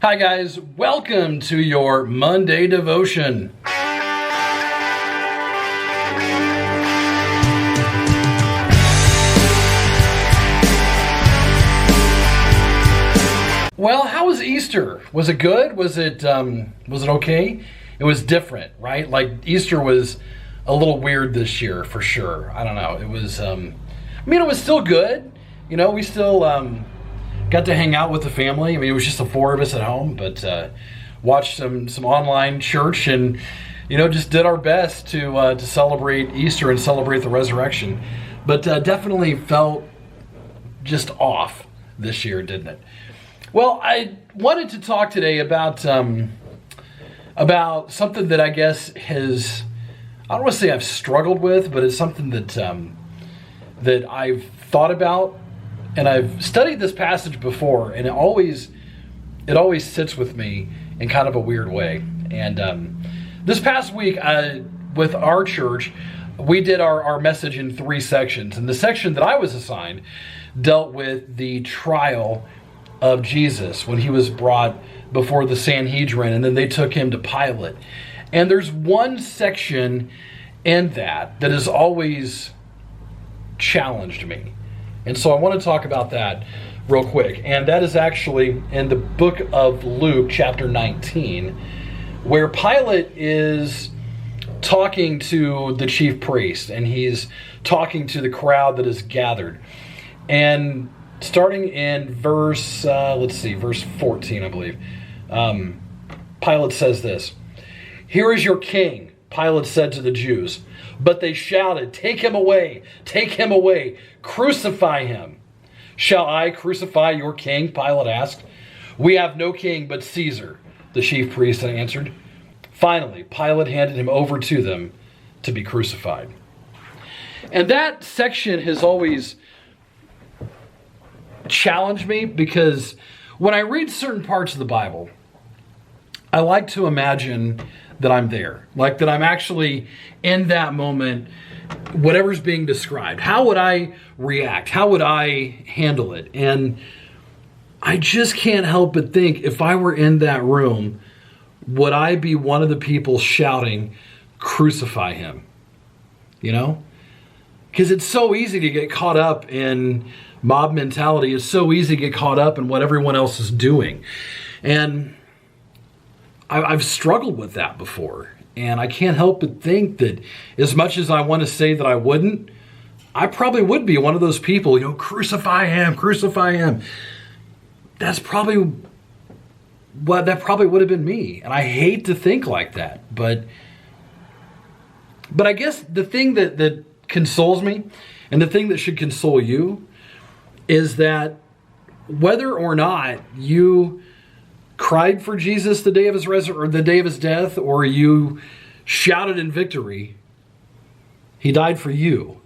Hi guys, welcome to your Monday devotion. Well, how was Easter? Was it good? Was it okay? It was different, right? Like Easter was a little weird this year for sure. I don't know. It was it was still good. We still got to hang out with the family. It was just the four of us at home, but watched some online church and just did our best to celebrate Easter and celebrate the resurrection. But definitely felt just off this year, didn't it? Well, I wanted to talk today about something that I guess I don't want to say I've struggled with, but it's something that I've thought about. And I've studied this passage before, and it always sits with me in kind of a weird way. And this past week, with our church, we did our message in 3 sections. And the section that I was assigned dealt with the trial of Jesus when he was brought before the Sanhedrin, and then they took him to Pilate. And there's one section in that has always challenged me. And so I want to talk about that real quick. And that is actually in the book of Luke, chapter 19, where Pilate is talking to the chief priest, and he's talking to the crowd that is gathered. And starting in verse 14, I believe, Pilate says this: "Here is your king," Pilate said to the Jews. But they shouted, take him away, crucify him." "Shall I crucify your king?" Pilate asked. "We have no king but Caesar," the chief priest answered. Finally, Pilate handed him over to them to be crucified. And that section has always challenged me, because when I read certain parts of the Bible, I like to imagine that I'm there, like that I'm actually in that moment, whatever's being described. How would I react? How would I handle it? And I just can't help but think, if I were in that room, would I be one of the people shouting, "Crucify him"? Because it's so easy to get caught up in mob mentality. It's so easy to get caught up in what everyone else is doing. And I've struggled with that before, and I can't help but think that as much as I want to say that I wouldn't, I probably would be one of those people, crucify him, crucify him. That probably would have been me, and I hate to think like that. But I guess the thing that consoles me, and the thing that should console you, is that whether or not you cried for Jesus the day of his or the day of his death, or you shouted in victory, he died for you,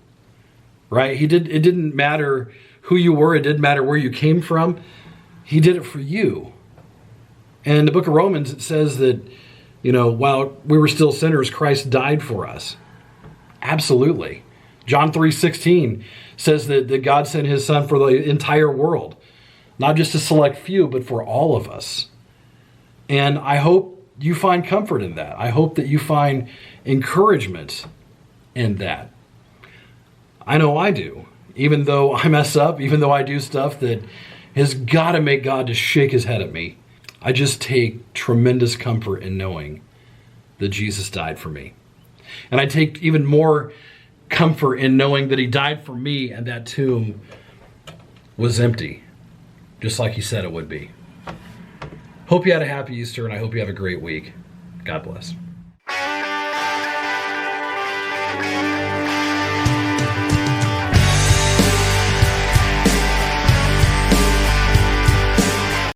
right? It didn't matter who you were. It didn't matter where you came from. He did it for you. And in the book of Romans, it says that, while we were still sinners, Christ died for us. Absolutely. John 3:16 says that God sent his son for the entire world, not just a select few, but for all of us. And I hope you find comfort in that. I hope that you find encouragement in that. I know I do. Even though I mess up, even though I do stuff that has got to make God to shake his head at me, I just take tremendous comfort in knowing that Jesus died for me. And I take even more comfort in knowing that he died for me, and that tomb was empty, just like he said it would be. Hope you had a happy Easter, and I hope you have a great week. God bless.